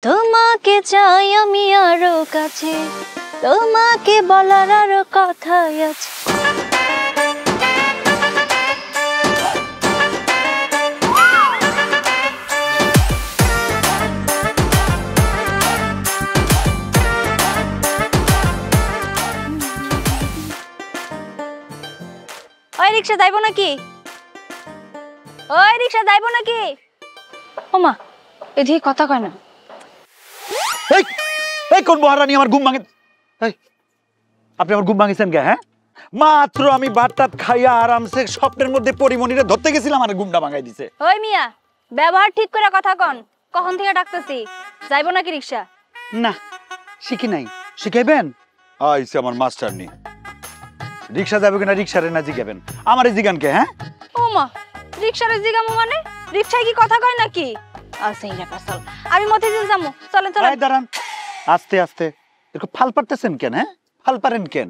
তোমাকে চাই আমি আরো কাছে, তোমাকে বলার আরো কথা আছে। ওই রিক্সা যাইবো নাকি? ওই রিক্সা যাইবো নাকি? ওমা এদিকে কথা কয় না। এই এই কোন মহারানী আমার ঘুম ভাঙে? এই আপনি আমার ঘুম ভাঙিছেন কে? হ্যাঁ, মাত্র আমি ভাতটাত খাইয়া আরামসে স্বপ্নের মধ্যে পরিমণিরে ধরতে গেছিলাম, আর ঘুমটা ভাঙাই দিছে। ওই মিয়া ব্যবহার ঠিক করে কথা কন। কখন থেকে ডাকতেছি, যাইবো নাকি রিক্সা? না শিখি নাই, শিখাইবেন? আইছে আমার মাস্টার নি। রিক্সা যাবে কিনা রিক্সারে না জিগাবেন, আমারে জিগান কে? হ্যাঁ ওমা রিক্সারে জিগামু মানে? রিক্সায় কি কথা কয় নাকি? আছেই না পাছাল, আমি মতিঝিল যামু। চলেন চলেন। এই দাঁড়ান, আস্তে আস্তে। এরকম ফাল পারতেছেন কেন? হ্যাঁ ফাল পারেন কেন?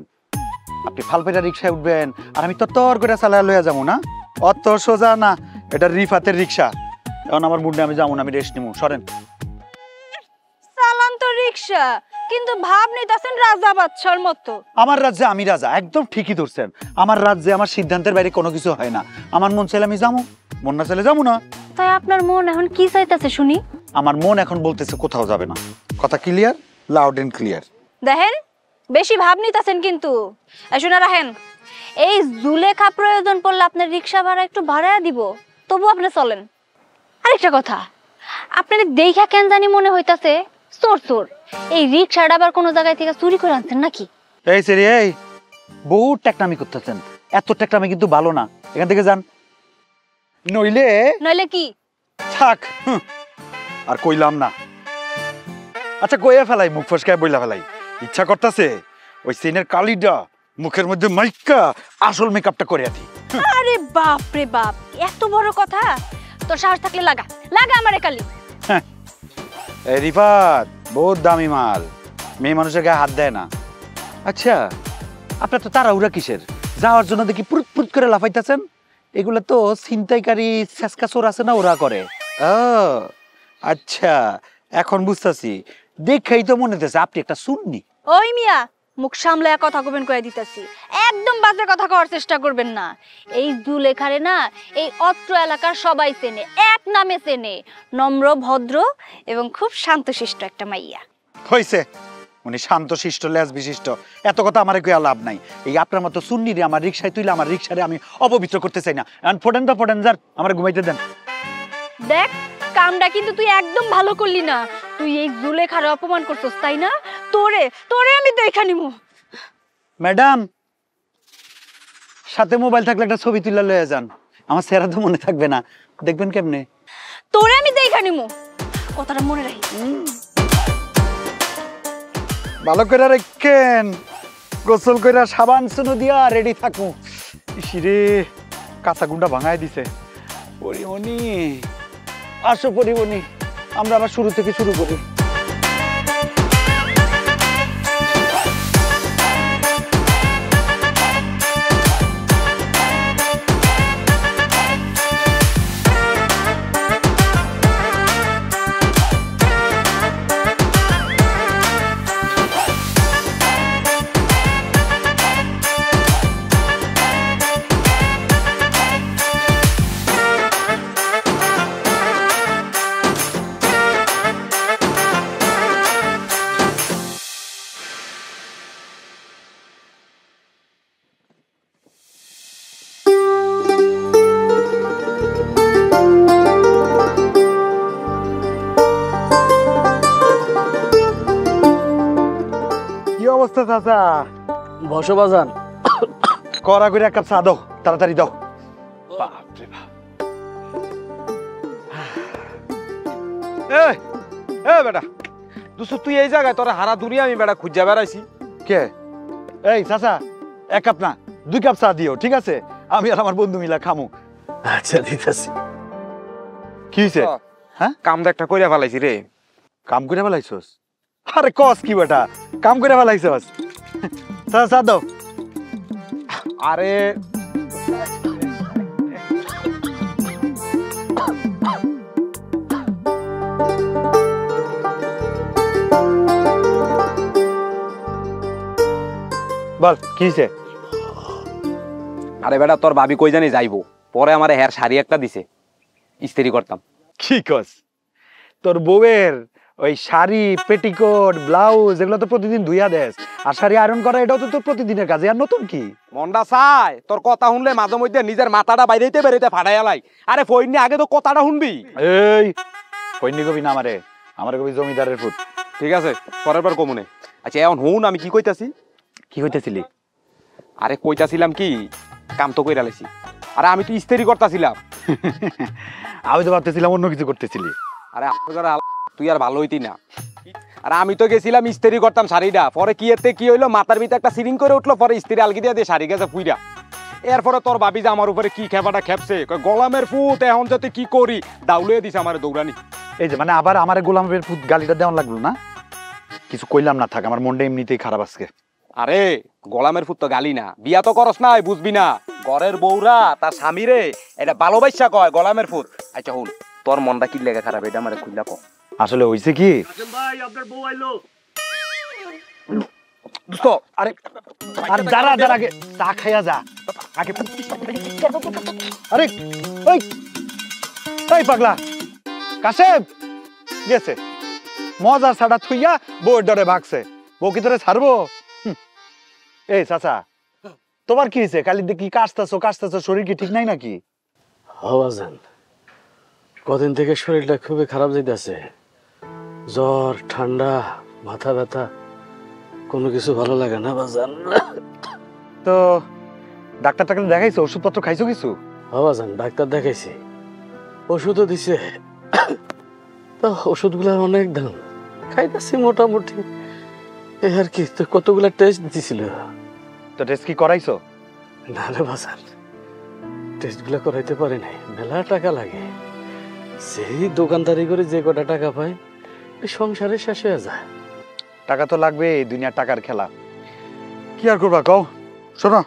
আপনি ফাল পেটা রিক্সায় উঠবেন আর আমি তর করে চালায় লইয়া যাবো না? অত সোজা না, এটা রিফাতের রিক্সা। এখন আমার মুডে আমি যাবো না, আমি রেস্ট নিমু। সরেন। চালান তো রিক্সা, কিন্তু ভাব নিতেছেন রাজা বাদশার মতো। আমার রাজ্যে আমি রাজা, একদম ঠিকই ধরছেন। আমার রাজ্যে আমার সিদ্ধান্তের বাইরে কোনো কিছু হয় না। আমার মন চাইলে আমি যাবো, মন না চাইলে যাবো না। তাই আপনার মন এখন কি চাইতেছে শুনি? আমার মন এখন বলতেছে কোথাও যাবে না। কথা ক্লিয়ার, লাউড এন্ড ক্লিয়ার। দেখেন বেশি ভাব নিতেছেন কিন্তু। শুনে রাখেন, এই জুলেখা প্রয়োজন পড়লে আপনার রিক্সা ভাড়া একটু বাড়ায় দিব, তবু আপনি চলেন। আরেকটা কথা, আপনার দেখা কেন জানি মনে হইতাছে চোর চোর। এই রিক্সাটা আবার কোনো জায়গায় থেকে চুরি করে আনছেন নাকি? এই সেরি, এই বহু টেকনামি করতেছেন। এত টেকনামি কিন্তু ভালো না, এখান থেকে যান। নইলে নইলে কি? থাক, আর কইলাম না। আচ্ছা কইয়া ফেলাই, মুখ ফসকায় বইলা ফেলাই। ইচ্ছা করতেছে ওই সিনের কালিটা মুখের মধ্যে মাইকা আসল মেকআপটা করে আতি। আরে বাপ রে বাপ, এত বড় কথা! তোর সাহস থাকলে লাগা লাগা আমারে কালি। এই রিফাত বহুত দামি মাল, মেয়ে মানুষের গায়ে হাত দেয় না। আচ্ছা আপনার তো তাড়াহুড়া কিসের? যাওয়ার জন্য দেখি পুরুত পুরুত করে লাফাইতেছেন। এগুলো তো ছিনতাইকারী ছেসকা চোর আছে না, ওরা করে। ও আচ্ছা, এখন বুঝতেছি। দেখেই তো মনে হতেছে আপনি একটা সুন্নি। ওই মিয়া মুখ সামলায়া কথা কবেন কয়ে দিতেছি। একদম বাজে কথা কওয়ার চেষ্টা করবেন না। এই জুলেখারে না এই অত্র এলাকার সবাই চেনে, এক নামে চেনে। নম্র, ভদ্র এবং খুব শান্তশিষ্ট একটা মাইয়া। হইছে, উনি শান্ত শিষ্ট, লেজ বিশিষ্ট। এত কথা আমার কইয়া লাভ নাই। এই আপনার মতো সুন্নিরে আমার রিক্সায় তুইলে আমার রিক্সারে আমি অপবিত্র করতে চাই না। ফোটেন তো ফোটেন, যার আমার ঘুমাইতে দেন। দেখ কামটা কিন্তু তুই একদম ভালো করলি না। তুই এই জুলেখারে অপমান করছস, তাই না? তোরে তোরে আমি দেখা নিমু। ম্যাডাম সাথে মোবাইল থাকলে একটা ছবি তুলে লয়ে যান, আমার চেহারা তো মনে থাকবে না, দেখবেন কেমনে? তোরে আমি দেখা নিমু, কথাটা মনে রাখি। ভালো করে রাখেন, গোসল কইরা সাবান সুনো দিয়া রেডি থাকু। ইসিরে কাঁচা গুন্ডা ভাঙায় দিছে। পরিমণি আসো, পরিমণি আমরা আবার শুরু থেকে শুরু করি। অবস্থা চাচা? বসো বাজান। কড়া করে এক কাপ চা দাও, তাড়াতাড়ি দাও। বাপরে বাপ। এ বেটা দুসু, তুই এই জায়গায় তোরা হারা দুনিয়া আমি বেটা খুঁজা বেড়াইছি। কে? এই চাচা এক কাপ না 2 কাপ চা দিও, ঠিক আছে? আমি আর আমার বন্ধু মিলা খামু। আচ্ছা দিতেছি। কি হইছে? হ্যাঁ কামটা একটা কইরা ফেলাইছি রে। কাম করে ফেলাইছস? আরে কস কি বেটা, কাম করে ফেলাইছস? চা চা দাও। আরে বল কি হইছে? আরে বেটা তোর ভাবি কই জানি যাইবো, পরে আমার হেয়ার শাড়ি একটা দিছে, ইস্ত্রি করতাম। কি কস? তোর বউয়ের ওই শাড়ি, পেটিকোট, ব্লাউজ এগুলো তো প্রতিদিন ধুইয়া দেস, আর শাড়ি আয়রন করা এটাও তো তোর প্রতিদিনের কাজে, আর নতুন কি? মন্ডা চাই তোর কথা শুনলে মাঝে মধ্যে নিজের মাথাটা বাইরেতে বেরোতে ফাটাই আলাই। আরে ফইনি আগে তো কথাটা শুনবি। এই কইনি কবি না আমারে, আমারে কবি জমিদারের পুত। ঠিক আছে পরের বার কমুনে। আচ্ছা এখন হুন আমি কি কইতাছি? কি কইতেছিলি? আরে কইতাছিলাম কি, কাম তো কইরা লাইছি। আরে আমি তো ইস্ত্রি করতাছিলাম। আমি তো ভাবতেছিলাম অন্য কিছু করতেছিলি। আরে তুই আর ভালো হইতি না। আর আমি তো গেছিলাম ইস্ত্রি করতাম শাড়িটা, পরে কি এতে কি হইলো, মাথার ভিতরে একটা সিরিং করে উঠলো, পরে ইস্ত্রি আলগি দিয়ে শাড়ি গেছে পুইরা। এরপরে তোর ভাবি যে আমার উপরে কি খেপাটা খেপছে, গোলামের ফুট এখন যাতে কি করি, দাউলিয়ে দিছে আমার দৌড়ানি। এই যে মানে আবার আমার গোলামের পুত গালিটা দেওয়ান লাগলো না? কিছু কইলাম না, থাক, আমার মনটা এমনিতেই খারাপ আজকে। আরে গোলামের ফুট তো গালি না, বিয়া তো করস নাই, বুঝবি না। ঘরের বউরা তার স্বামীরে এটা ভালোবাসা কয় গোলামের ফুট। আচ্ছা হুন, তোর মনটা কি লেগে খারাপ এটা আমার খুইলা কও। আসলে হইছে কি ভাই আপনার বউ আইলো। দোস্ত, আরে আর দাঁড়া দাঁড়া, আগে চা খাইয়া যা আগে। আরে ওই এই পাগলা কাশেম গেছে মজার ছাড়া থুইয়া বউয়ের ডরে ভাগছে। বউ কি তোরে ছাড়বো? এই চাচা, তোমার কি হয়েছে? কালি দেখি কাশতেছো, শরীর কি ঠিক নাই নাকি? বাজান, কদিন থেকে শরীরটা খুবই খারাপ যাইতেছে, জ্বর, ঠান্ডা, মাথা ব্যথা, কোনো কিছু ভালো লাগে না বাজান। তো ডাক্তার টাক্তার দেখাইছো? ওষুধপত্র খাইছো কিছু? বাজান ডাক্তার দেখাইছি, ওষুধও দিছে, তো ওষুধগুলো অনেক দাম, খাইতেছি মোটামুটি এই আর কি। তো কতগুলা টেস্ট দিছিল। তো টেস্ট কি করাইছো? না রে বাজান, টেস্টগুলো করাইতে পারি নাই, মেলা টাকা লাগে। সেই দোকানদারি করে যে কটা টাকা পাই এই সংসারে শেষ হয়ে যায়। টাকা তো লাগবে, এই দুনিয়ার টাকার খেলা, কি আর করবা কও? শোনো,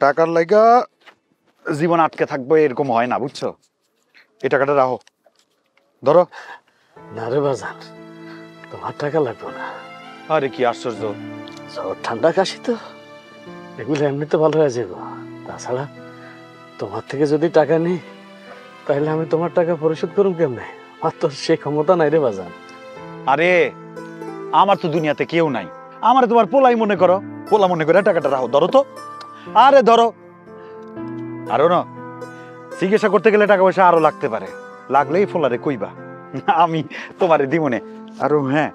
টাকার লাগা জীবন আটকে থাকবো এরকম হয় না, বুঝছো? এই টাকাটা রাখো, ধরো। না রে বাজান, তোমার টাকা লাগবে না। আরে কি আশ্চর্য! জ্বর, ঠান্ডা, কাশি তো এগুলো এমনিতে ভালো হয়ে যাবো। তাছাড়া তোমার থেকে যদি টাকা নিই তাহলে আমি তোমার টাকা পরিশোধ করুম কেমনে? আমার তো সেই ক্ষমতা নাই রে বাজান। আরে আমার তো দুনিয়াতে কেউ নাই, আমার তোমার পোলাই মনে করো, পোলা মনে করে টাকাটা রাখো, ধরো তো। আরে ধরো। আরো না, চিকিৎসা করতে গেলে টাকা পয়সা আরো লাগতে পারে, লাগলেই ফোলারে কইবা, আমি তোমারে দিমনে। আরো হ্যাঁ,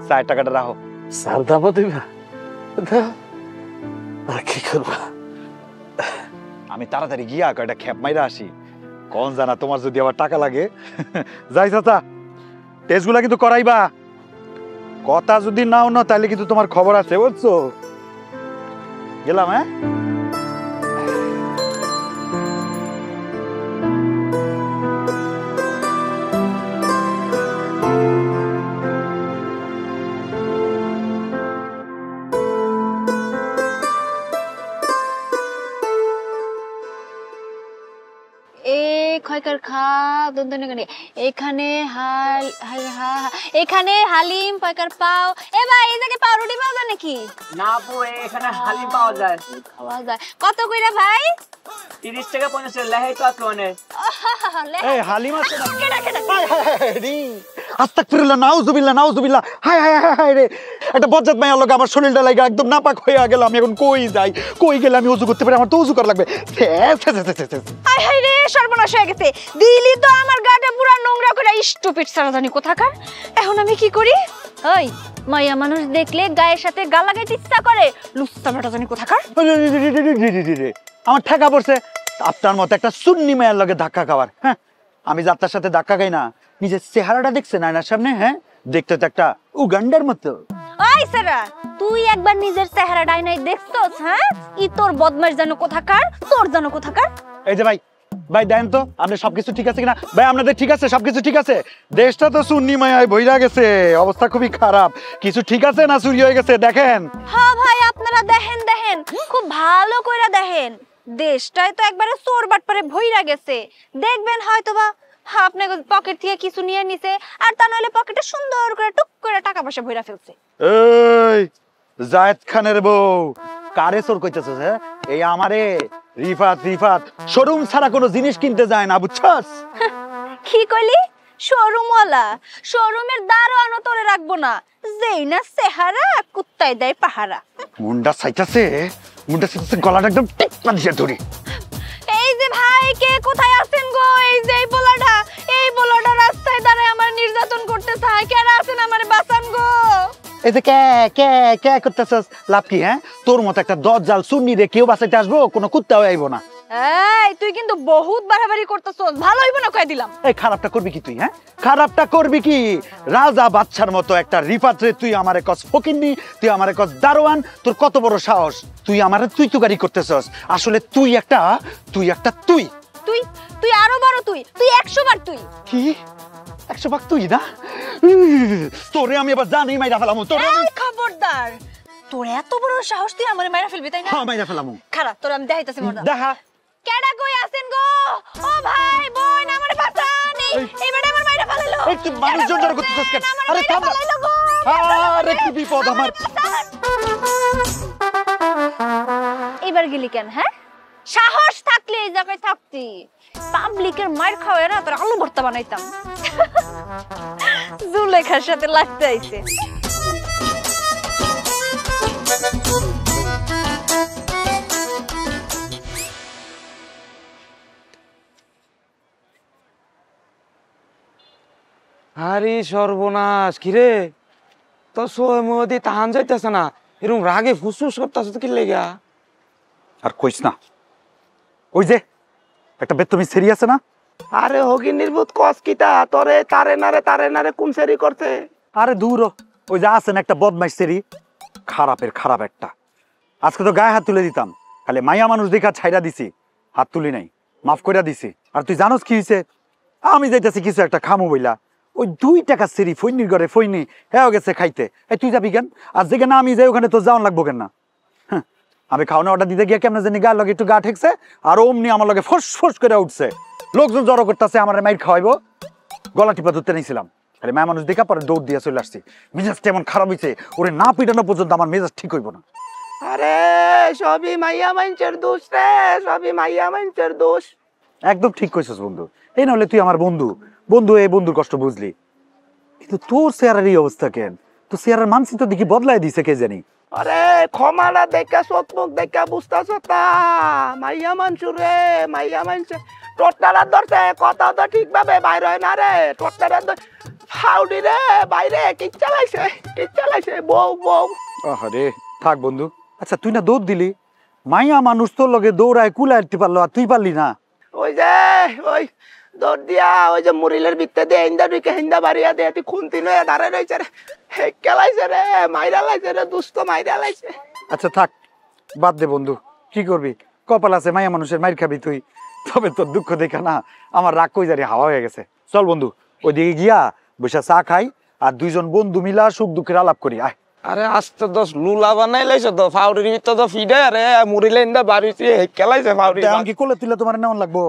4 টাকাটা রাখো। সার দামও দিবা? দাও। আর কি করবা? আমি তাড়াতাড়ি গিয়া কয়টা খেপ মাইরা আসি, কোন জানা তোমার যদি আবার টাকা লাগে। যাই চাচা, টেস্টগুলা কিন্তু করাইবা, কথা যদি নাও না তাহলে কিন্তু তোমার খবর আছে, বুঝছো? গেলাম, হ্যাঁ। খয়কার খা দন্তনে গানে এখানে এখানে হালিম পয়কার পাও। এ ভাই এই জায়গায় পাউরুটি পাওয়া যায় নাকি? না আপু, এখানে হালিম পাওয়া যায়। খাওয়া যায় কত কইরা ভাই? 30 টাকা 50 টাকা লেহাই তো আছে অনেক। এই হালিম আছে না? কেডা কেডা? আস্তাগফিরুল্লাহ, নাউজুবিল্লাহ, নাউজুবিল্লাহ। হায় হায় হায় হায় রে, একটা বজ্জাত মাইয়ার লগে আমার শরীরটা লাগা একদম নাপাক হয়ে গেল। আমি এখন কই যাই, কই গেলে আমি ওযু করতে পারি? আমার তো ওযু করা লাগবে। হায় হায় রে, সর্বনাশ হয়ে গেছে। দিলি তো আমার গাটা পুরো নোংরা করে, স্টুপিড সারা জানি কোথাকার। এখন আমি কি করি? ওই মাইয়া মানুষ দেখলে গায়ের সাথে গা লাগাইতে ইচ্ছা করে, লুচ্চা বেটা জানি কোথাকার। আমার ঠেকা পড়ছে আপনার মতো একটা সুন্নি মায়ের লগে ধাক্কা খাওয়ার। হ্যাঁ, আমি যাত্রার সাথে ধাক্কা খাই না, নিজের চেহারাটা দেখছেন আয়নার সামনে? হ্যাঁ, দেখতে তো একটা উগান্ডার মতো। ওই সারা, তুই একবার নিজের চেহারা ডাইনাই দেখছস? হ্যাঁ, ই তোর বদমাশ জানো কোথাকার, তোর জানো কোথাকার। এই যে ভাই, ভাই দেন তো আপনার সবকিছু ঠিক আছে কিনা? ভাই আপনাদের ঠিক আছে? সবকিছু ঠিক আছে? দেশটা তো সুন্নি মায়ায় বইরা গেছে, অবস্থা খুবই খারাপ। কিছু ঠিক আছে না চুরি হয়ে গেছে? দেখেন। হ্যাঁ ভাই, আপনারা দেখেন দেখেন, খুব ভালো কইরা দেখেন। দেশটাই তো একবারে চোর বাটপারে ভইরা গেছে। দেখবেন হয়তোবা আপনার পকেট থেকে কিছু নিয়ে নিছে, আর তা নইলে পকেটে সুন্দর করে টুক করে টাকা টাকা পয়সা ভইরা ফেলছে। এই জায়েদ খানের বউ কারে চোর কইতেছস? হ্যাঁ, এই আমারে রিফাত রিফাত শোরুম ছাড়া কোনো জিনিস কিনতে যায় না, বুঝছস? কি কইলি? শোরুমওয়ালা? শোরুমের দারোয়ানও তোরে রাখবো না, যেই না চেহারা কুত্তায় দেয় পাহারা। মুন্ডা চাইতাছে, গলাটা একদম টিপা দিয়ে ধরি। এই যে ভাই, কে কোথায় আছেন গো? এই যে এই পোলাটা রাস্তায় দাঁড়ায় আমার নির্যাতন করতে চায়, কেন আছেন আমারে বাঁচান গো? এই যে কে কে কে করতেছস? লাভ কি? হ্যাঁ, তোর মতো একটা দজ্জাল সুন্নি রে কেউ বাঁচাইতে আসবো? কোনো কুত্তাও আইবো না। এই তুই কিন্তু বহুত বাড়াবাড়ি করতেছস, ভালো হইব না কই দিলাম। এই খারাপটা করবি কি তুই? হ্যাঁ, খারাপটা করবি কি? রাজা বাদশার মতো একটা রিফাত রে তুই আমারে কস ফকিন্নি, তুই আমারে কস দারোয়ান, তোর কত বড় সাহস? তুই আমারে তুই তুগারি করতেছস। আসলে তুই একটা তুই তুই আরো বড়, তুই 100 বার তুই। কি 100 ভাগ তুই না? তোরে আমি এবার জানি মাইরা ফেলামু। তোরে আমি এই খবরদার, তোর এত বড় সাহস, তুই আমারে মাইরা ফেলবি তাই না? হ্যাঁ, মাইরা ফেলামু। খারাপ, তোর আমি দেখাইতাছি মজা। দেখা কেডা কই আছেন গো? ও ভাই বোন, আমারে বাঁচান, এই বেটা আমার মাইরা ফেলালো। এই তুই মানুষজন জড়ো করতেছস কেন? আরে থাম না। আরে কি বিপদ আমার। এবার গেলি কেন? হ্যাঁ, সাহস থাকলে এই জায়গায় থাকতি। পাবলিকের মার খাওয়া না তোর আলু ভর্তা বানাইতাম। জুলেখার সাথে লাগতে আইছে। আরে সর্বনাশ, কিরে তোর সময় মধ্যে তাহান যাইতেছে না, এরকম রাগে ফুসফুস করতেছে তো কি লেগা? আর কইস না, ওই যে একটা বেতমি সেরি আছে না? আরে হগি নির্বুত কস কিতা তোরে তারে নারে কোন সেরি করতে? আরে দূর হ। ওই যে আছেন একটা বদমাইশ সেরি, খারাপের খারাপ একটা। আজকে তো গায়ে হাত তুলে দিতাম, খালি মাইয়া মানুষ দেখা ছাইরা দিছি, হাত তুলি নাই, মাফ কইরা দিছি। আর তুই জানোস কি হইছে? আমি যাইতাছি কিছু একটা খামু বইলা, ওই 2 টাকা সেরি ফইনির ঘরে ফইনি হেও গেছে খাইতে। এই তুই যাবি কেন? আর যেখানে আমি যাই ওখানে তো যাওয়ান লাগবো কেন না? হ্যাঁ, আমি খাওয়ানো অর্ডার দিতে গিয়ে কেমন জানি গায়ের লগে একটু গা ঠেকছে, আর অমনি আমার লগে ফস ফস করে উঠছে। লোকজন জড়ো করতেছে, আমার মাইর খাওয়াইবো, গলা টিপা ধরতে নিয়েছিলাম। আরে মায়া মানুষ দেখা পরে দৌড় দিয়ে চলে আসছি। মেজাজটা এমন খারাপ হয়েছে, ওরে না পিটানো পর্যন্ত আমার মেজাজ ঠিক হইব না। আরে সবই মাইয়া মাইনচের দোষ রে, সবই মাইয়া মাইনচের দোষ। একদম ঠিক কইছিস বন্ধু। এই না হলে তুই আমার বন্ধু এই বন্ধুর কষ্ট বুঝলি, কিন্তু তোর চেহারার এই অবস্থা কেন? তোর চেহারার মানচিত্র দেখি বদলাই দিছে কে জানি। আরে ক্ষমালা দেখা চোখ মুখ দেখা বুঝতেছ তা মাইয়া মানছু রে, মাইয়া মানছে টোটালা ধরছে, কথা তো ঠিকভাবে বাইর হয় না রে। টোটালা ফাউডি রে বাইরে কি চালাইছে বউ। আরে থাক বন্ধু। আচ্ছা তুই না দৌড় দিলি, মাইয়া মানুষ তোর লগে দৌড়ায় কুলাইতে পারলো, আর তুই পারলি না? ওই দৌড় দিয়া ওই যে মুরিলের ভিত্তে দিয়ে হিন্দা ঢুকে হিন্দা বাড়িয়া দিয়ে তুই খুন্তি নয়া দাঁড়ায় রয়েছে রে, কেলাইছে রে, মাইরা লাইছে রে, দুষ্ট মাইরা লাইছে। আচ্ছা থাক, বাদ দে বন্ধু, কি করবি? কপাল আছে মাইয়া মানুষের মাইর খাবি তুই। তবে তোর দুঃখ দেখা না আমার রাগ কই জারি হাওয়া হয়ে গেছে। চল বন্ধু, ওইদিকে গিয়া বসে চা খাই, আর দুইজন বন্ধু মিলা সুখ দুঃখের আলাপ করি। আয়। আরে আস্তে দশ লুলা বানাই লাইছে তো, ফাউরির ভিতর তো ফিডে রে, মুরিলে হিন্দা বাড়িতে কেলাইছে ফাউরি। কি করলে তুলে তোমার নেওয়ান লাগবো?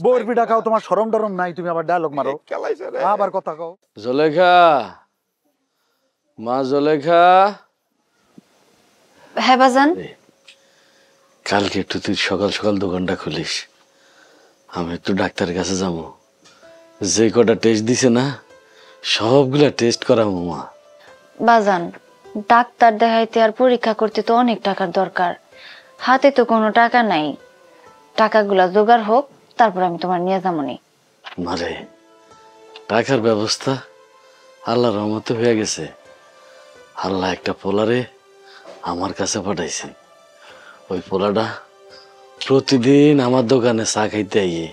বউর পিঠা খাও, তোমার শরম টরম নাই, তুমি আবার ডায়লগ মারো, কেলাইছে রে। আবার কথা কও। জলেখা, মা জলেখা। হ্যাঁ বাজান। কালকে একটু তুই সকাল সকাল দোকানটা খুলিস, আমি একটু ডাক্তারের কাছে যাবো। যে কটা টেস্ট দিছে না সবগুলা টেস্ট করাবো মা। বাজান, ডাক্তার দেখাইতে আর পরীক্ষা করতে তো অনেক টাকার দরকার, হাতে তো কোনো টাকা নাই। টাকাগুলা জোগাড় হোক, তারপর আমি তোমার নিয়ে যাবনি। মারে টাকার ব্যবস্থা আল্লাহর রহমতে হয়ে গেছে। আল্লাহ একটা পোলারে আমার কাছে পাঠাইছে। ওই পোলাটা প্রতিদিন আমার দোকানে চা খাইতে আইয়ে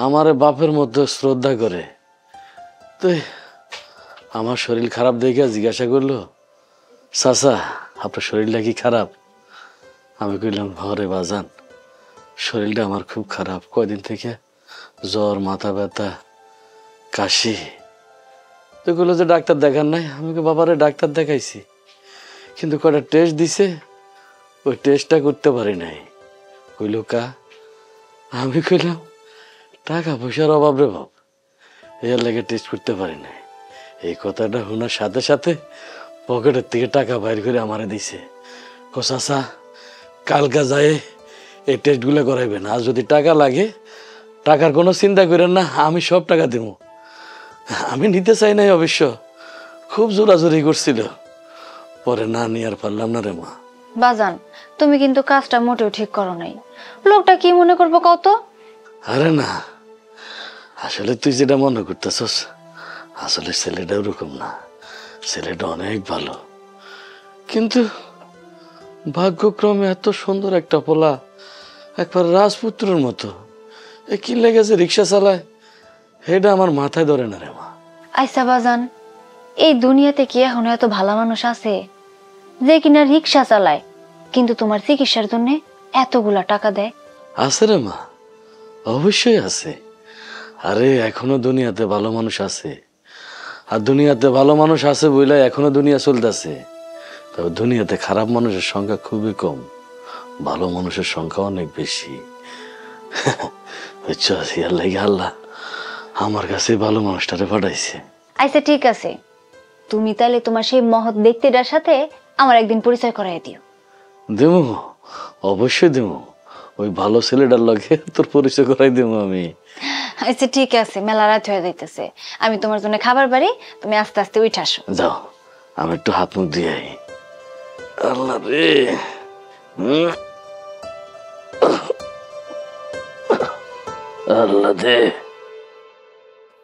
আমার বাপের মতো শ্রদ্ধা করে। তো আমার শরীর খারাপ দেখে জিজ্ঞাসা করলো, চাচা আপনার শরীরটা কি খারাপ? আমি কইলাম ঘরে বাজান, শরীরটা আমার খুব খারাপ, কয়দিন থেকে জ্বর, মাথা ব্যথা, কাশি। তো কইলো যে ডাক্তার দেখান নাই। আমি বাবারে ডাক্তার দেখাইছি, কিন্তু কয়টা টেস্ট দিছে, ওই টেস্টটা করতে পারি নাই। কইল কা? আমি কইলাম টাকা পয়সার অভাব রে বাপ, এর লাগে টেস্ট করতে পারি নাই। এই কথাটা শোনার সাথে সাথে পকেটের থেকে টাকা বাইর করে আমারে দিছে। ও চাচা, কালকা যায় এই টেস্টগুলো করাইবেন, আর যদি টাকা লাগে টাকার কোনো চিন্তা করেন না, আমি সব টাকা দেব। আমি নিতে চাই নাই অবশ্য, খুব জোরাজোরি করছিল, পরে না নিয়ে আর পারলাম না রে মা। বাজান, তুমি কিন্তু কাজটা মোটেও ঠিক করো নাই। লোকটা কি মনে করবো কত? আরে না, আসলে তুই যেটা মনে করতেছস, আসলে ছেলেটা ওরকম না, ছেলেটা অনেক ভালো। কিন্তু ভাগ্যক্রমে এত সুন্দর একটা পোলা, একবার রাজপুত্রের মতো, এ কি লেগেছে রিক্সা চালায়, এটা আমার মাথায় ধরে না রে মা। আইসা বাজান, এই দুনিয়াতে কি এখন এত ভালো মানুষ আছে যে কিনা রিক্সা চালায় কিন্তু তোমার চিকিৎসার জন্য এতগুলা টাকা দেয়? আছে রে মা, অবশ্যই আছে। আরে এখনো দুনিয়াতে ভালো মানুষ আছে, আর দুনিয়াতে ভালো মানুষ আছে বলে এখনো দুনিয়া চলতেছে। তবে দুনিয়াতে খারাপ মানুষের সংখ্যা খুবই কম, ভালো মানুষের সংখ্যা অনেক বেশি। বুঝছো, ইয়ার লাগে আল্লাহ আমার কাছে ভালো মানুষটারে পাঠাইছে। আচ্ছা ঠিক আছে, তুমি তাহলে তোমার সেই মহৎ ব্যক্তিটার সাথে আমার একদিন পরিচয় করাই দিও। দেবো, অবশ্যই দেবো। ওই ভালো ছেলেটার লগে তোর পরিচয় করাই দেবো আমি। আচ্ছা ঠিক আছে, মেলা রাত হয়ে যাইতেছে, আমি তোমার জন্য খাবার বাড়ি, তুমি আস্তে আস্তে উঠে আসো। যাও, আমি একটু হাত মুখ দিয়ে আই। আল্লাহ রে, আল্লাহ দে।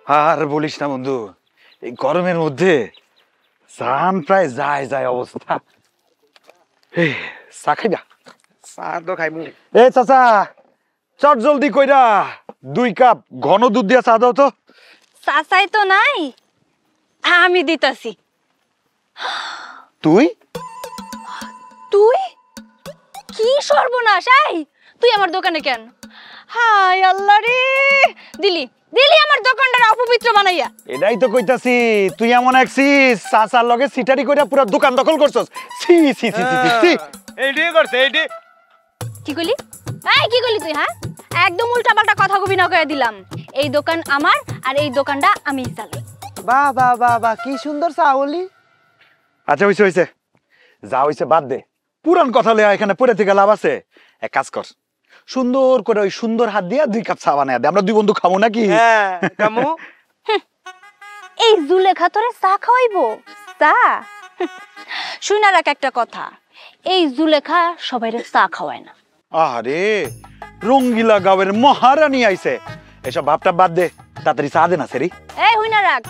আর বলিস না বন্ধু, এই গরমের মধ্যে জান প্রায় যায় যায় অবস্থা। এই চা খাইবা? চা তো খাইমু। এ চাচা, চট জলদি কইরা 2 কাপ ঘন দুধ দিয়া চা দাও তো। চাচাই তো নাই, আমি দিতাছি। তুই তুই কি সর্বনাশ! এই তুই আমার দোকানে কেন? হায় আল্লাহ রে, দিলি দিলি আমার দোকানটা অপবিত্র বানাইয়া। এটাই তো কইতাছি, তুই এমন একছিস চাচার লগে সিটারি কইরা পুরো দোকান দখল করছস। সি সি সি সি সি। এইটি করছে এইটি। কি কইলি? এই কি কইলি তুই? হ্যাঁ, একদম উল্টাপাল্টা কথা কবি না কইয়া দিলাম। এই দোকান আমার, আর এই দোকানটা আমি চালাই। বাহ বাহ বাহ বাহ, কি সুন্দর চা বলি। আচ্ছা হইছে হইছে, যা হইছে বাদ দে। পুরান কথা লইয়া এখানে পড়ে থেকে লাভ আছে? এক কাজ কর, সুন্দর করে ওই সুন্দর হাত দিয়া 2 কাপ চা বানায় দে, আমরা 2 বন্ধু খাবো নাকি? হ্যাঁ কামু। এই জুলেখা তোরে চা খাওয়াইবো? চা? শুনা রাখ একটা কথা, এই জুলেখা সবাইরে চা খাওয়ায় না। আরে রঙ্গিলা গাঁয়ের মহারানী আইছে, এসব ভাবটা বাদ দে, তাড়াতাড়ি চা দে না সেরি। এই হুইনা রাখ,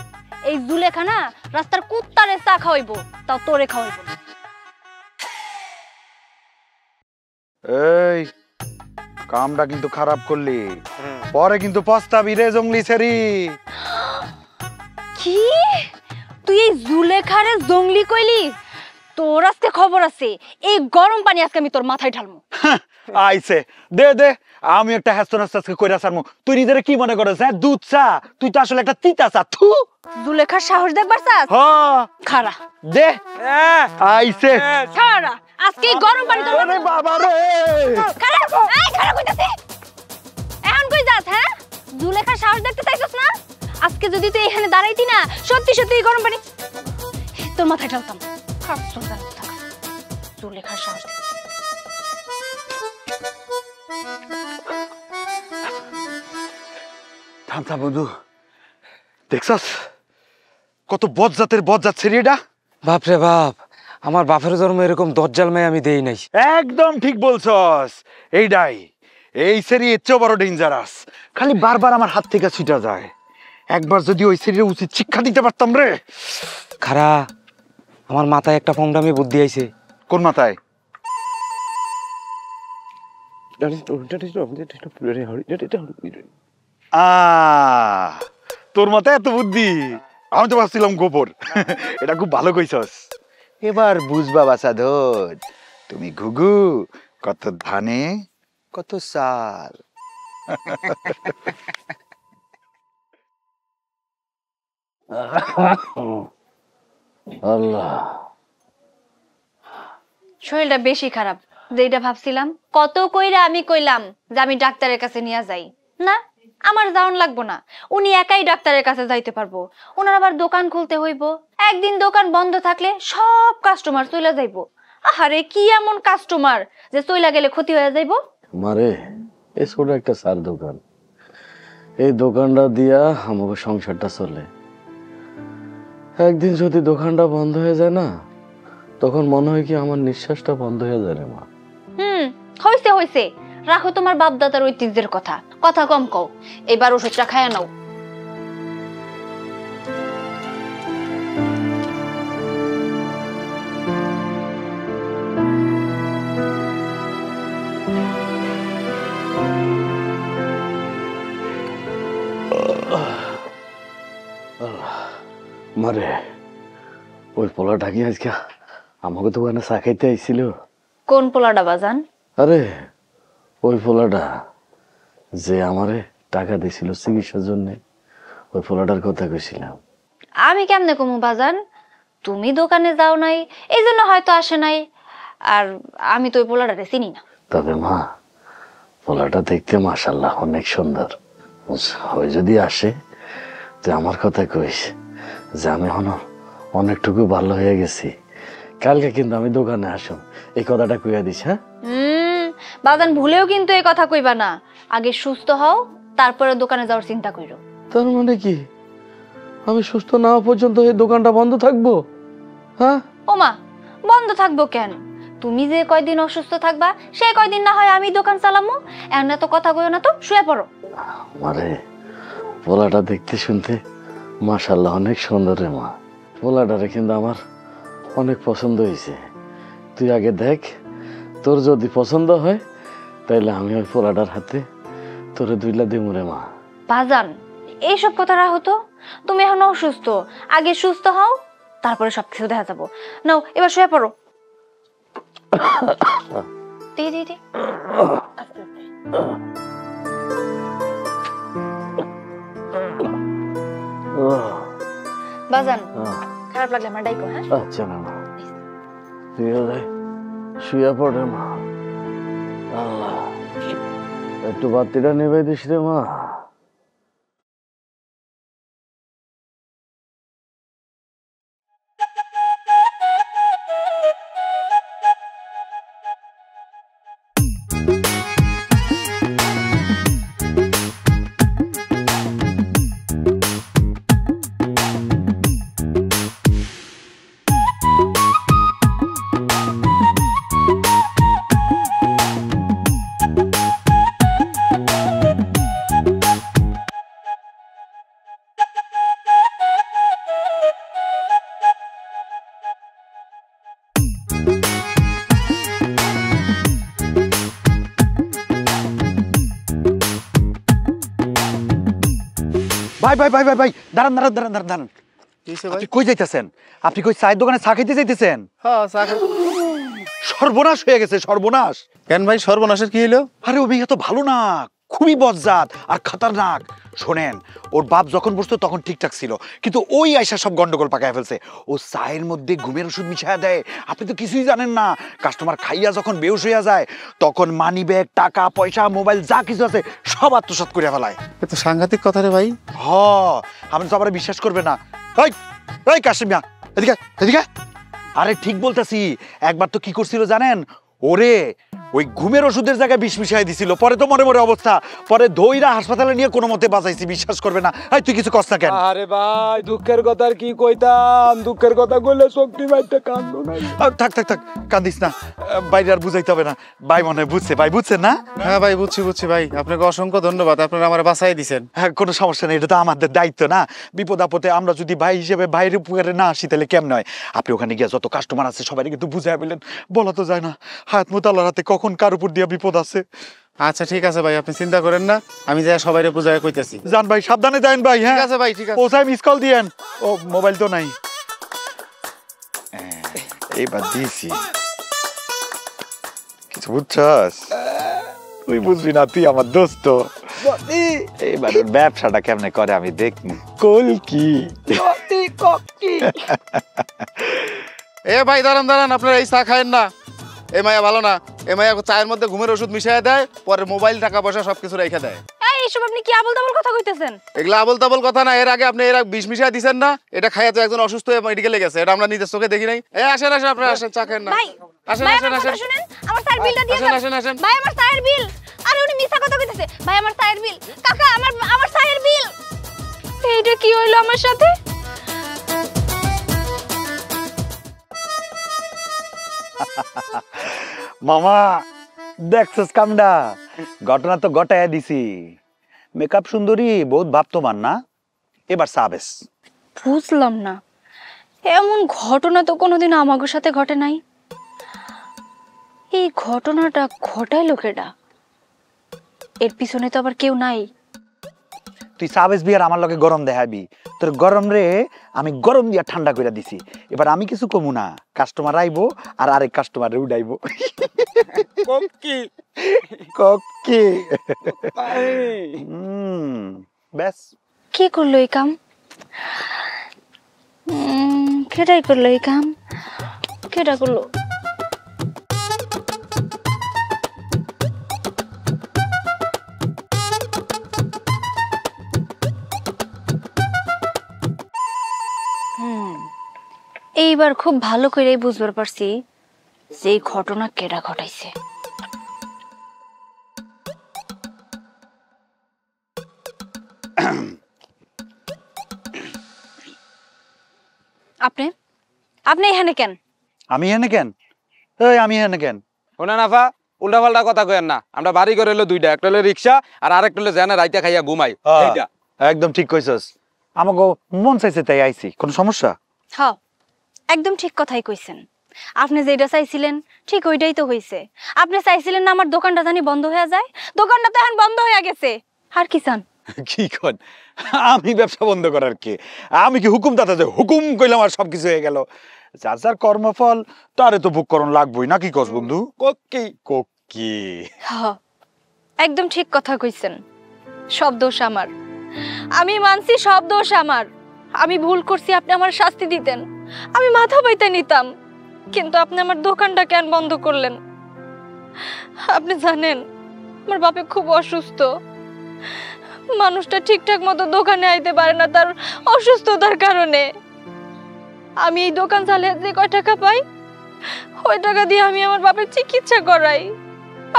এই জুলেখা না রাস্তার কুত্তারে চা খাওয়াইবো, তাও তোরে খাওয়াইবো না। এই কামটা কিন্তু খারাপ করলি, পরে কিন্তু পস্তাবি রে জঙ্গলি সেরি। কি তুই এই জুলেখারে জঙ্গলি কইলি? তোর আজকে খবর আছে, এই গরম পানি আজকে আমি তোর মাথায় ঢালমু। আইছে, দে দে, আমি একটা হ্যাস্ত কইরা সারমু। তুই নিজেরে কি মনে করছ? হ্যাঁ, দুধ চা, তুই তো আসলে একটা তিতা চা। থু, জুলেখার সাহস দেখবার চাস? হ্যাঁ খারা দে, আইছে। খারা, আজকে এই গরম পানি তোর আরে বাবা রে, খারা, এই খারা কইতাছি। এখন কই যাস? হ্যাঁ, জুলেখার সাহস দেখতে চাইছস না? আজকে যদি তুই এখানে দাঁড়াইতি না, সত্যি সত্যি এই গরম পানি তোর মাথায় ঢালতাম। জুলেখার সাহস থাম থাম বন্ধু, দেখছস কত বজ্জাতের বজ্জাত ছেড়ে এটা। বাপ রে বাপ, আমার বাপের জন্ম এরকম দজ্জাল মেয়ে আমি দেই নাই। একদম ঠিক বলছস, এইটাই, এই সেরি এর চেয়েও বড় ডেঞ্জারাস, খালি বারবার আমার হাত থেকে ছুটা যায়। একবার যদি ওই সেরির উচিত শিক্ষা দিতে পারতাম রে। খারা, আমার মাথায় একটা পংডামি বুদ্ধি আইছে। কোন মাথায়? তোর মাথায় এত বুদ্ধি? আমি তো ভাবছিলাম গোবর। এটা খুব ভালো কইছস। এবার বুঝবা বাসাধর, তুমি ঘুঘু, কত ধানে কত চাল। আল্লাহ, শরীরটা বেশি খারাপ, যেটা ভাবছিলাম। কত কইরা আমি কইলাম যে আমি ডাক্তারের কাছে নিয়ে যাই না, আমার যাওন লাগবো না, উনি একাই ডাক্তারের কাছে যাইতে পারবো। ওনার আবার দোকান খুলতে হইব, একদিন দোকান বন্ধ থাকলে সব কাস্টমার চলে যাইবো। আহারে কি এমন কাস্টমার যে চইলা গেলে ক্ষতি হয়ে যাইবো? মারে এই ছোট একটা চার দোকান, এই দোকানটা দিয়া আমাকে সংসারটা চলে। একদিন যদি দোকানটা বন্ধ হয়ে যায় না, তখন মনে হয় কি আমার নিঃশ্বাসটা বন্ধ হয়ে যায় রে মা। হইছে হইছে, রাখো তোমার বাপ দাদার ঐতিহ্যের কথা, কথা কম কও। এবার ওষুধটা খায়া নাও। মারে ওই পোলাটা কি আজকে আমাকে দোকানে চা খাইতে আইছিল? কোন পোলাডা বাজান? আরে ওই পোলাটা যে আমারে টাকা দিছিল চিকিৎসার জন্য, ওই পোলাটার কথা কইছিলাম। আমি কেমনে কমু বাজান? তুমি দোকানে যাও নাই, এই জন্য হয়তো আসে নাই। আর আমি তো ওই পোলাটারে চিনি না। তবে মা পোলাটা দেখতে মাশাআল্লাহ অনেক সুন্দর। ওই যদি আসে তুই আমার কথা কইস যে আমি অনেকটুকু ভালো হয়ে গেছি। কালকে কিন্তু আমি দোকানে আসুন, এই কথাটা কইয়া দিস। হ্যাঁ বাজান ভুলেও কিন্তু এই কথা কইবা না। আগে সুস্থ হও, তারপরে দোকানে যাওয়ার চিন্তা কইরো। তার মানে কি আমি সুস্থ না হওয়া পর্যন্ত এই দোকানটা বন্ধ থাকবো? হ্যাঁ ওমা, বন্ধ থাকবো কেন? তুমি যে কয়দিন অসুস্থ থাকবা সেই কয়দিন না হয় আমি দোকান চালামু। এমন তো কথা কইও না তো, শুয়ে পড়ো। মারে পোলাটা দেখতে শুনতে মাশাআল্লাহ অনেক সুন্দর রে মা। পোলাটারে কিন্তু আমার অনেক পছন্দ হয়েছে। তুই আগে দেখ, তোর যদি পছন্দ হয় তাইলে আমি ওই পোলাটার হাতে তোরে দুইলা দিমু রে মা। বাজান এইসব কথা রাখো তো, তুমি এখন অসুস্থ, আগে সুস্থ হও, তারপরে সবকিছু দেখা যাবো। নাও এবার শুয়ে পড়ো। দি দি দি বাজান, খারাপ লাগলে আমার ডাইকো। হ্যাঁ আচ্ছা না মা, তুই শুয়ে পড়ে মা। আল্লাহ একটু বাতিটা নেবে দিস রে মা। ভাই ভাই ভাই ভাই ভাই দাঁড়ান দাঁড়ান দাঁড়ান দাঁড়ান দাঁড়ান। আপনি কই যাইতেছেন? আপনি কই চায়ের দোকানে চা খাইতে যাইতেছেন? হ্যাঁ চা সর্বনাশ হয়ে গেছে, সর্বনাশ। কেন ভাই, সর্বনাশের কি হলো? আরে ও মেয়ে তো ভালো না, খুবই বজ্জাত আর খতরনাক। শোনেন, ওর বাপ যখন বসতো তখন ঠিকঠাক ছিল, কিন্তু ওই আয়সা সব গন্ডগোল পাকায় ফেলছে। ও চায়ের মধ্যে ঘুমের ওষুধ মিশায়া দেয়। আপনি তো কিছুই জানেন না, কাস্টমার খাইয়া যখন বেহুশ হইয়া যায় তখন মানি ব্যাগ, টাকা পয়সা, মোবাইল যা কিছু আছে সব আত্মসাৎ করে ফেলায়। এ তো সাংঘাতিক কথা রে ভাই। হ, আপনি তো আবার বিশ্বাস করবে না। এই এই কাশিম মিয়া, এদিকে এদিকে। আরে ঠিক বলতেছি। একবার তো কি করছিল জানেন? ওরে ওই ঘুমের ওষুধের জায়গায় বিষ মিশাই দিছিল, পরে তো মরে মরে অবস্থা, পরে ধইরা হাসপাতালে নিয়ে কোনো মতে বাঁচাইছি। বিশ্বাস করবে না। এই তুই কিছু কষ্ট না কেন? আরে ভাই দুঃখের কথা আর কি কইতাম, দুঃখের কথা কইলে শক্তি ভাইটা কান্দো না। থাক থাক থাক, কান্দিস না। বাইরে আর বুঝাইতে হবে না। ভাই মনে হয় বুঝছে। ভাই বুঝছেন না? হ্যাঁ ভাই বুঝছি বুঝছি ভাই, আপনাকে অসংখ্য ধন্যবাদ, আপনারা আমার বাঁচাই দিছেন। হ্যাঁ কোনো সমস্যা নেই, এটা তো আমাদের দায়িত্ব না? বিপদ আপদে আমরা যদি ভাই হিসেবে বাইরে উপকারে না আসি তাহলে কেমন হয়? আপনি ওখানে গিয়ে যত কাস্টমার আছে সবাই কিন্তু বুঝাই বললেন, বলা তো যায় না হায়াত মোতাল্লার হাতে কখন কার উপর দিয়া বিপদ আছে। আচ্ছা ঠিক আছে ভাই, আপনি চিন্তা করেন না, আমি যাই সবাইরে পূজায় কইতেছি। যান ভাই, সাবধানে যান ভাই। হ্যাঁ ঠিক আছে ভাই, ঠিক আছে। পৌঁছায় মিস কল দিয়েন। ও মোবাইল তো নাই। এইবার দিয়েছি কিছু বুঝছস? তুই বুঝবি না, তুই আমার দোস্ত। এইবার ওর ব্যবসাটা কেমনে করে আমি দেখি। কলকি এ ভাই দাঁড়ান দাঁড়ান, আপনারা এই চা খায়েন না। এ মায়া ভালো না, এ মায়া চায়ের মধ্যে ঘুমের ওষুধ মিশিয়ে দেয়, পরে মোবাইল, টাকা পয়সা সবকিছু রেখে দেয়। এই এইসব আপনি কি আবল তাবল কথা কইতেছেন? এগুলা আবল তাবল কথা না, এর আগে আপনি বিষ মিশিয়ে দিছেন না, এটা খাইয়া তো একজন অসুস্থ হয়ে মেডিকেলে গেছে, এটা আমরা নিজের চোখে দেখি নাই। আসেন আসেন, আপনারা আসেন, চা খান না। ভাই আসেন ভাই, আসেন আমার আসেন কথা শুনেন, আমার চায়ের বিলটা দিয়ে আসেন যান। আসেন আসেন। ভাই আমার চায়ের বিল। আরে উনি মিথ্যা কথা কইতেছে। ভাই আমার চায়ের বিল। কাকা আমার চায়ের বিল। এইটা কি হইলো আমার সাথে? মামা দেখছস কামডা, ঘটনা তো ঘটায়া দিছি। মেকআপ সুন্দরী বহুত ভাবতমান না, এবার সাবেস। বুঝলাম না, এমন ঘটনা তো কোনোদিন আমাগো সাথে ঘটে নাই। এই ঘটনাটা ঘটাইলো কেডা? এর পিছনে তো আবার কেউ নাই। তুই সাবেস বিয়ার আমার লগে গরম দেখাবি, তোর গরম রে আমি গরম দিয়া ঠান্ডা করে দিছি। এবার আমি কিছু কমু না, কাস্টমার আইবো আর আরেক কাস্টমার উঠাইবো। কি ককি ব্যাস। কে করলো এই কাম? কেডাই করলো এই কাম? কেডা করলো? এইবার খুব ভালো করে বুঝবার পারছি যে এই ঘটনা কেডা ঘটাইছে। আপনি আপনি এখানে কেন? আমি এনে কেন? এই আমি এনে কেন? শোনা নাফা, উল্টা পাল্টা কথা কয়েন না। আমরা বাড়ি করে হলো দুইটা, একটা হলো রিক্সা আর আরেকটা হলো জানা রাইতে খাইয়া ঘুমাই। এইটা একদম ঠিক কইছস, আমাকে মন চাইছে তাই আইছি। কোন সমস্যা? হ্যাঁ, একদম ঠিক কথাই কইছেন। আপনি যেটা চাইছিলেন ঠিক ওইটাই তো হইছে। আপনি চাইছিলেন না আমার দোকানটা জানি বন্ধ হয়ে যায়, দোকানটা তো এখন বন্ধ হয়ে গেছে। আর কি চান? কি কন, আমি ব্যবসা বন্ধ করার কে? আমি কি হুকুম দাতা যে হুকুম কইলাম আর সবকিছু হয়ে গেল? যার যার কর্মফল তারে তো ভোগ করণ লাগবই না, কি কস বন্ধু? কোকি কোকি হ্যাঁ, একদম ঠিক কথা কইছেন। সব দোষ আমার, আমি মানছি সব দোষ আমার। আমি ভুল করছি, আপনি আমার শাস্তি দিতেন, আমি মাথা পাইতে নিতাম। কিন্তু আপনি আমার দোকানটা কেন বন্ধ করলেন? আপনি জানেন আমার বাপে খুব অসুস্থ, মানুষটা ঠিকঠাক মতো দোকানে আইতে পারে না তার অসুস্থতার কারণে। আমি এই দোকান চালিয়ে যে কয় টাকা পাই ওই টাকা দিয়ে আমি আমার বাপের চিকিৎসা করাই,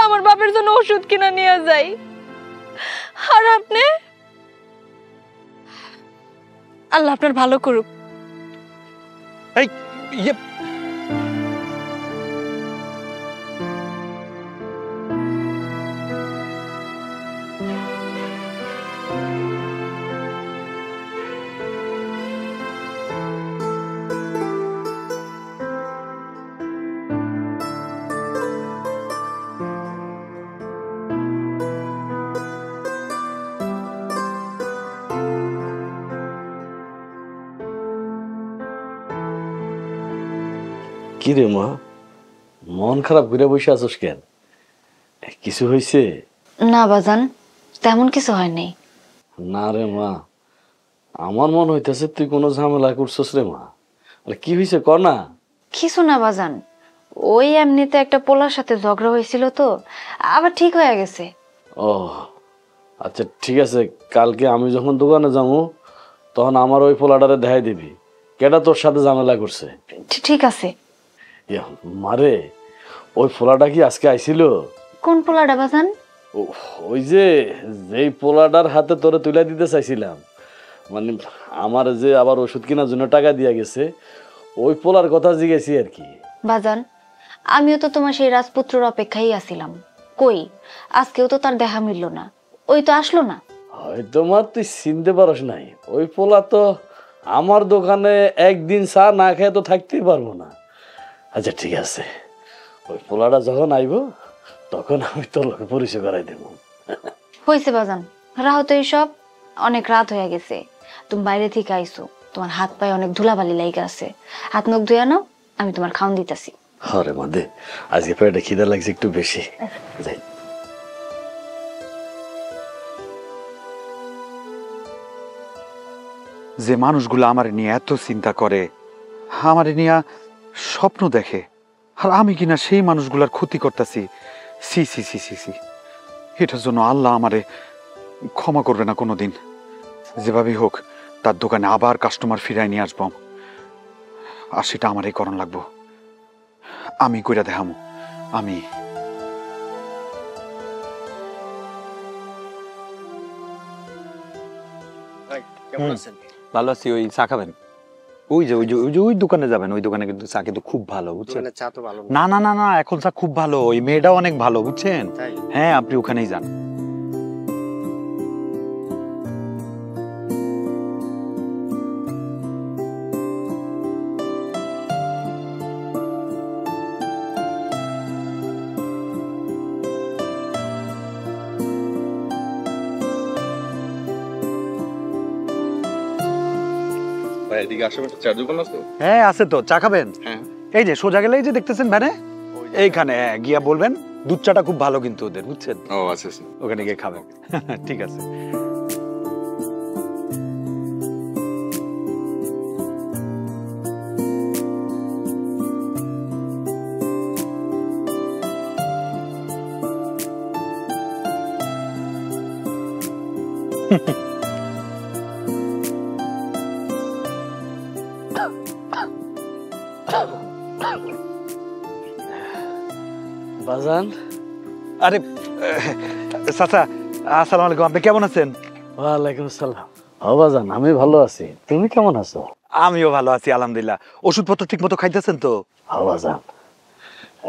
আমার বাপের জন্য ওষুধ কিনা নিয়ে যাই। আর আপনি, আল্লাহ আপনার ভালো করুক। এই ইয়ে কি রে মা, মন খারাপ করে বসে আছোস কেন? কিছু হয়েছে? না বাজান, তেমন কিছু হয়নি। না রে মা, আমার মন হইতেছে তুই কোনো ঝামেলা করছস রে মা। আরে কি হয়েছে কর না। কিছু না বাজান, ওই এমনিতে একটা পোলার সাথে ঝগড়া হয়েছিল তো, আবার ঠিক হয়ে গেছে। ও আচ্ছা ঠিক আছে, কালকে আমি যখন দোকানে যাবো তখন আমার ওই পোলাটারে দেখাই দিবি কেটা তোর সাথে ঝামেলা করছে। ঠিক আছে। মারে, ওই পোলাটা কি আজকে আইছিল? কোন পোলাটা বাজান? ওই যে যেই পোলাটার হাতে তোরে তুলে দিতে চাইছিলাম, মানে আমার যে আবার ওষুধ কেনার জন্য টাকা দিয়া গেছে, ওই পোলার কথা জিজ্ঞেসি আর কি। বাজান, আমিও তো তোমার সেই রাজপুত্রর অপেক্ষায় আছিলাম, কই আজকেও তো তার দেখা মিলল না, ওই তো আসলো না। হয়তো মা তুই চিনতে পারস নাই, ওই পোলা তো আমার দোকানে একদিন চা না খেয়ে তো থাকতেই পারবো না। আচ্ছা ঠিক আছে, ওই পোলাটা যখন আইব তখন আমি তোর লোকে পরিচয় করাই দেবো। হয়েছে বাজান, রাহো তো এইসব, অনেক রাত হয়ে গেছে, তুমি বাইরে থেকে আইছো, তোমার হাত পায়ে অনেক ধুলাবালি লাইগা আছে, হাত মুখ ধুয়ে নাও, আমি তোমার খাওন দিতেছি। আরে মা দে, আজকে পেটে খিদা লাগছে একটু বেশি। যাই। যে মানুষগুলো আমার নিয়ে এত চিন্তা করে, আমার নিয়ে স্বপ্ন দেখে, আর আমি কিনা সেই মানুষগুলার ক্ষতি করতেছি, সি সি সি সি সি, এটার জন্য আল্লাহ আমারে ক্ষমা করবে না কোনোদিন। যেভাবেই হোক তার দোকানে আবার কাস্টমার ফিরাই নিয়ে আসবো, আর সেটা আমারই করণ লাগবো। আমি কইরা দেখামু। আমি ভালো আছি। ওই চা খাবেন? ওই দোকানে যাবেন, ওই দোকানে কিন্তু চা কিন্তু খুব ভালো, বুঝছেন? চা তো ভালো না না না না, এখন চা খুব ভালো, ওই মেয়েটাও অনেক ভালো, বুঝছেন? তাই? হ্যাঁ, আপনি ওখানেই যান। ভাই এদিকে আশেপাশে চার দোকান আছে? হ্যাঁ আছে তো, চা খাবেন? হ্যাঁ। এই যে সোজা গেলে এই যে দেখতেছেন ভ্যানে, এইখানে গিয়া বলবেন দুধ চাটা খুব ভালো কিন্তু ওদের, বুঝছেন? ও আচ্ছা আচ্ছা। ওখানে গিয়ে খাবেন। ঠিক আছে। বাজান, আরে চাচা, আসসালামু আলাইকুম, আপনি কেমন আছেন? ওয়ালাইকুম আসসালাম। ও বাজান, আমি ভালো আছি, তুমি কেমন আছো? আমিও ভালো আছি আলহামদুলিল্লাহ। ওষুধপত্র ঠিক মতো খাইতেছেন তো? ও বাজান,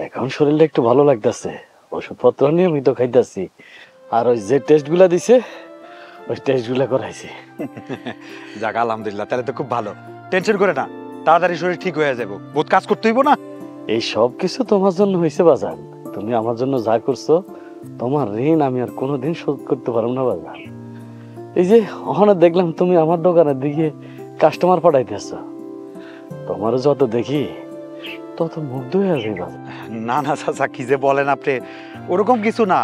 এখন শরীরটা একটু ভালো লাগতেছে, ওষুধপত্র নিয়মিত খাইতেছি, আর ওই যে টেস্ট গুলা দিছে ওই টেস্ট গুলা করাইছি। যাক আলহামদুলিল্লাহ, তাহলে তো খুব ভালো। টেনশন করে না, তাড়াতাড়ি শরীর ঠিক হয়ে যাবো। বহুত কাজ করতে হইব না? এই সব কিছু তোমার জন্য হয়েছে বাজান, তুমি আমার জন্য যা করছো তোমার ঋণ আমি আর কোনোদিন শোধ করতে পারবো না বাজান। এই যে ওখানে দেখলাম তুমি আমার দোকানের দিকে কাস্টমার পাঠাইতেছ, তোমারও যত দেখি তত মুগ্ধ হয়ে যাই বাজান। না না চাচা, কি যে বলেন আপনি, ওরকম কিছু না।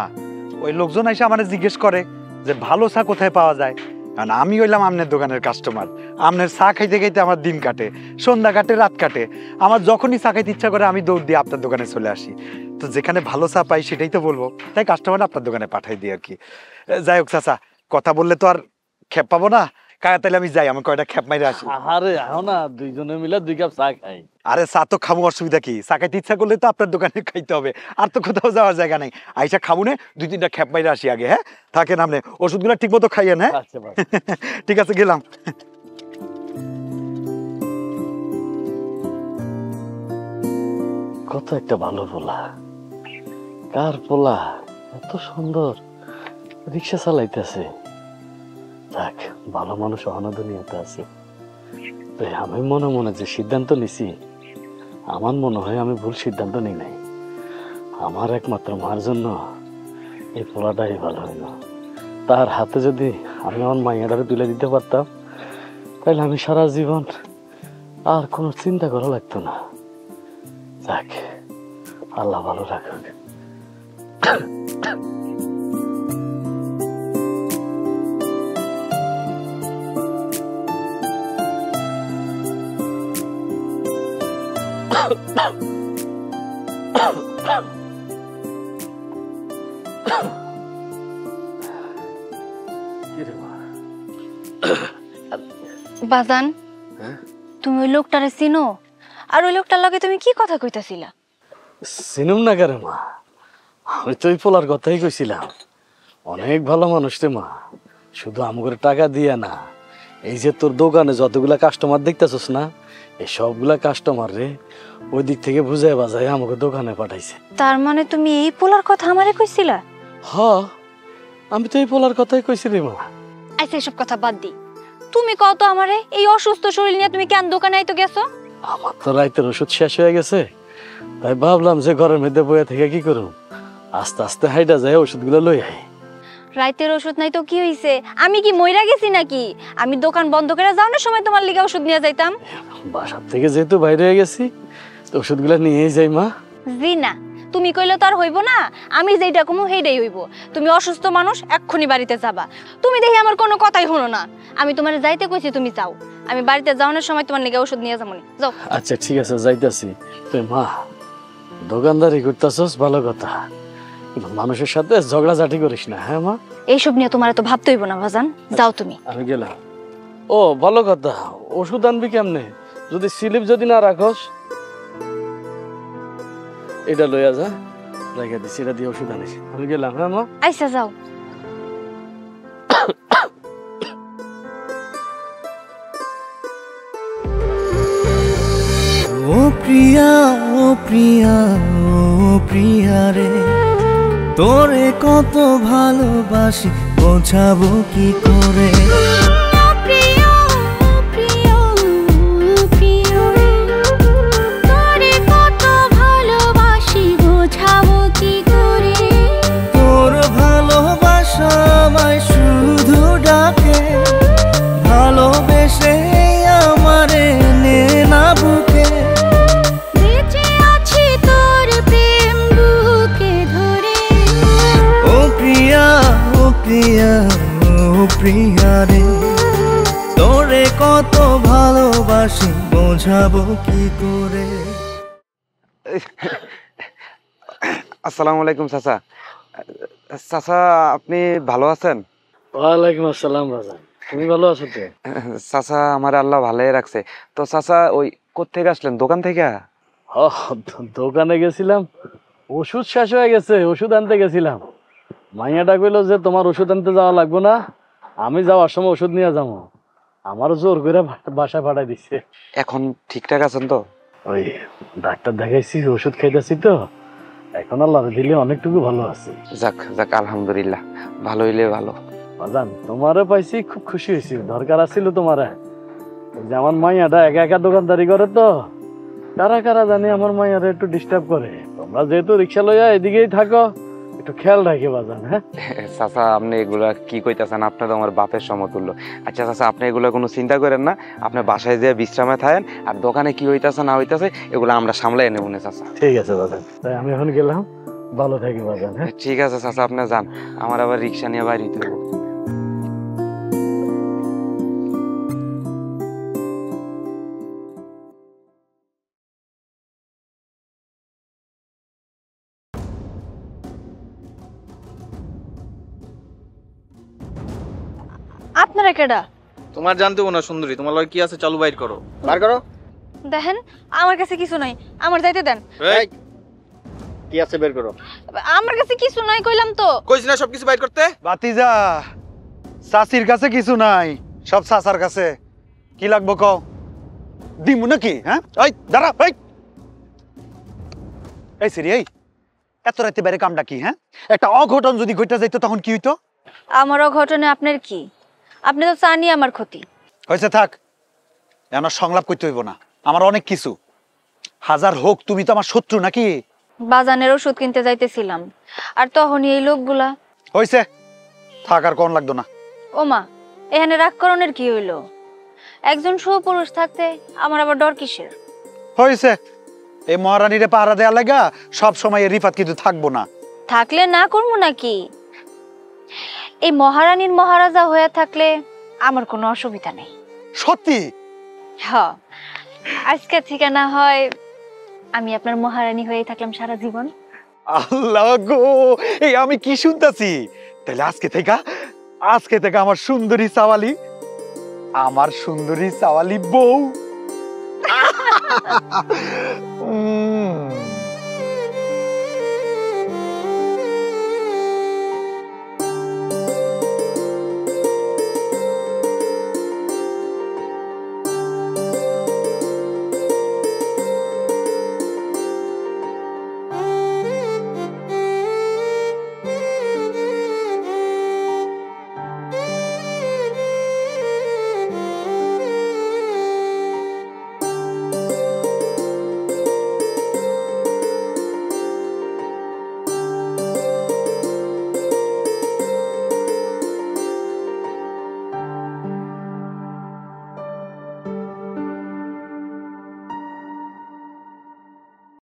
ওই লোকজন এসে আমার জিজ্ঞেস করে যে ভালো চা কোথায় পাওয়া যায়, কারণ আমি হইলাম আমনের দোকানের কাস্টমার। আমনের চা খাইতে খাইতে আমার দিন কাটে, সন্ধ্যা কাটে, রাত কাটে। আমার যখনই চা খাইতে ইচ্ছা করে আমি দৌড় দিয়ে আপনার দোকানে চলে আসি। তো যেখানে ভালো চা পাই সেটাই তো বলবো, তাই কাস্টমার আপনার দোকানে পাঠাই দিই আর কি। যাই হোক চাচা, কথা বললে তো আর খেপ পাবো না, কায়া তাহলে আমি যাই, আমি কয়টা খেপ মাইরে আসি। আরে আও না, দুইজনে মিলে 2 কাপ চা খাই। আরে চা তো খাবো, অসুবিধা কি? চা খাইতে ইচ্ছা করলে তো আপনার দোকানে খাইতে হবে, আর তো কোথাও যাওয়ার জায়গা নেই। আইসা খাবো নে, 2-3টা খেপ মাইরে আসি আগে। হ্যাঁ থাকেন, আপনি ওষুধগুলো ঠিক মতো খাইয়েন। হ্যাঁ আচ্ছা বাজান। ঠিক আছে, গেলাম। কত একটা ভালো পোলা, কার পোলা এত সুন্দর রিক্সা চালাইতেছে। যাক, ভালো মানুষ অহনা দুনিয়াতে আছে। তো আমি মনে মনে যে সিদ্ধান্ত নিছি, আমার মনে হয় আমি ভুল সিদ্ধান্ত নিই নাই। আমার একমাত্র মার জন্য এই পোলাটাই ভালো হইল। তার হাতে যদি আমি আমার মাইয়াটারে তুলে দিতে পারতাম, তাহলে আমি সারা জীবন আর কোনো চিন্তা করা লাগতো না। যাক, আল্লাহ ভালো রাখুক। বাজান, তুমি ওই লোকটারে চিনো? আর ওই লোকটার লগে তুমি কি কথা কইতাছিলা? চিনুম না কেন মা, আমি তো ওই পোলার কথাই কইছিলাম। অনেক ভালো মানুষ রে মা, শুধু আমাকে টাকা দিয়ে না, এই যে তোর দোকানে যতগুলা কাস্টমার দেখতেছস না, এই সবগুলা কাস্টমার রে ওই দিক থেকে বুঝায় বাজায় আমাকে দোকানে পাঠাইছে। তার মানে তুমি এই পোলার কথা আমারে কইছিলা? হ, আমি তো এই পোলার কথাই কইছি রে মা। আচ্ছা এসব কথা বাদ দি, তুমি কত আমারে এই অসুস্থ শরীর নিয়ে তুমি কেন দোকানে আইতো গেছো? আমার তো রাইতের ওষুধ শেষ হয়ে গেছে, তাই ভাবলাম যে ঘরের মধ্যে বইয়া থেকে কি করুম, আস্তে আস্তে হাইটা যায় ওষুধগুলো লই আই। রাইতের ওষুধ নাই তো কি হইছে? আমি কি মইরা গেছি নাকি? আমি দোকান বন্ধ করে যাওয়ার সময় তোমার লিগে ওষুধ নিয়ে যাইতাম। বাসার থেকে যেহেতু বাইরে হয়ে গেছি, ওষুধগুলো নিয়েই যাই মা। জি না, তুমি কইলে তো আর হইব না, আমি যেইটা কমু সেইটাই হইব। তুমি অসুস্থ মানুষ, এক্ষুনি বাড়িতে যাবা। তুমি দেখি আমার কোনো কথাই হলো না। আমি তোমার যাইতে কইছি, তুমি যাও। আমি বাড়িতে যাওয়ার সময় তোমার লিগে ওষুধ নিয়ে যাবো। যাও। আচ্ছা ঠিক আছে, যাইতাছি। তুই মা দোকানদারি করতেছস ভালো কথা, মানুষের সাথে ঝগড়াঝাটি করিস না, হ্যাঁ মা? এইসব নিয়ে তোমার এত ভাবতে হইব না বাজান, যাও তুমি। আমি গেলাম। ও ভালো কথা, ওষুধ আনবি কেমনে? যদি স্লিপ যদি না রাখস, এটা লইয়া যা, রেখে দিছি, এটা দিয়ে ওষুধ আনিস। আমি গেলাম, হ্যাঁ মা? আইসা যাও। ও প্রিয়া, ও প্রিয়া, ও প্রিয়া রে, তোরে কত ভালোবাসি বোঝাবো কি করে। তোর ভালোবাসা আমায় শুধু ডাকে, ভালোবেসে আমারে নে না বুকে। ও প্রিয়া, ও প্রিয়া, ও প্রিয়া রে, তোরে কত ভালোবাসি বোঝাবো কি করে। আসসালামু আলাইকুম চাচা। চাচা আপনি ভালো আছেন? ওয়ালাইকুম আসসালাম বাজান, তুমি ভালো আছো তো? চাচা আমার আল্লাহ ভালোই রাখছে। তো চাচা ওই কোত্থেকে আসলেন, দোকান থেকে? দোকানে গেছিলাম, ওষুধ শেষ হয়ে গেছে, ওষুধ আনতে গেছিলাম। মাইয়াটা কইলো যে তোমার ওষুধ আনতে যাওয়া লাগবে না, আমি যাওয়ার সময় ওষুধ নিয়ে যাবো। আমারও জোর করে বাসায় পাঠাই দিচ্ছে। এখন ঠিকঠাক আছেন তো? ওই ডাক্তার দেখাইছি, ওষুধ খাইতেছি তো, এখন আল্লাহ দিলে অনেকটুকু ভালো আছে। যাক যাক, আলহামদুলিল্লাহ, ভালো হইলে ভালো। বাজান তোমারও পাইছি, খুব খুশি হয়েছি। দরকার আছিল তোমার, যে আমার মাইয়াটা একা একা দোকানদারি করে তো, কারা কারা জানি আমার মাইয়াটা একটু ডিস্টার্ব করে। তোমরা যেহেতু রিক্সা লইয়া এদিকেই থাকো, একটু খেয়াল রাখি বাজান। হ্যাঁ চাচা আপনি এগুলা কি কইতাছেন? আপনি তো আমার বাপের সমতুল্য। আচ্ছা চাচা, আপনি এগুলো কোনো চিন্তা করেন না, আপনি বাসায় যেয়ে বিশ্রামে থাকেন, আর দোকানে কি হইতাছে না হইতাছে এগুলো আমরা সামলাই নেব না চাচা। ঠিক আছে বাজান, তাই আমি এখন গেলাম, ভালো থাকি বাজান। হ্যাঁ ঠিক আছে চাচা, আপনি যান, আমার আবার রিক্সা নিয়ে বাইরে হইতে হবে। আপনারা কেডা? তোমার জানতে না সুন্দরী, তোমার লগে কি আছে চালু বাইর করো। বার করো। দেখেন আমার কাছে কিছু নাই, আমার যাইতে দেন। এই কি আছে বের করো। আমার কাছে কিছু নাই কইলাম তো। কইছ না সব কিছু বাইর করতে? বাতিজা, চাচির কাছে কিছু নাই, সব চাচার কাছে। কি লাগবো কও, দিমু নাকি? হ্যাঁ এই দাঁড়া, এই সিরি, এই এত রাতে বাইরে কামটা কি? হ্যাঁ একটা অঘটন যদি ঘটে যাইতো তখন কি হইতো? আমার অঘটনে আপনার কি? আপনি তো চানই আমার ক্ষতি। হয়েছে, থাক, আমার সংলাপ করতে হইব না। আমার অনেক কিছু, হাজার হোক তুমি তো আমার শত্রু নাকি? বাজানের ওষুধ কিনতে যাইতেছিলাম, আর তখনই এই লোকগুলা। হয়েছে, থাক, আর কোন লাগতো না। ওমা, এখানে রাগকরণের কি হইলো? একজন সুপুরুষ থাকতে আমার আবার ডর কিসের? হয়েছে, এই মহারানীরে পাহারা দেয়া লাগা সব সময় রিফাত কিন্তু থাকবো না। থাকলে না করবো নাকি? এই মহারানীর মহারাজা হয়ে থাকলে আমার কোনো অসুবিধা নেই। সত্যি? হ্যাঁ, আজকে থেকে না হয় আমি আপনার মহারানী হয়ে থাকলাম সারা জীবন। আল্লাহ গো, এই আমি কি শুনতাছি? তাহলে আজকে থেকে আমার সুন্দরী সাওয়ালি বউ।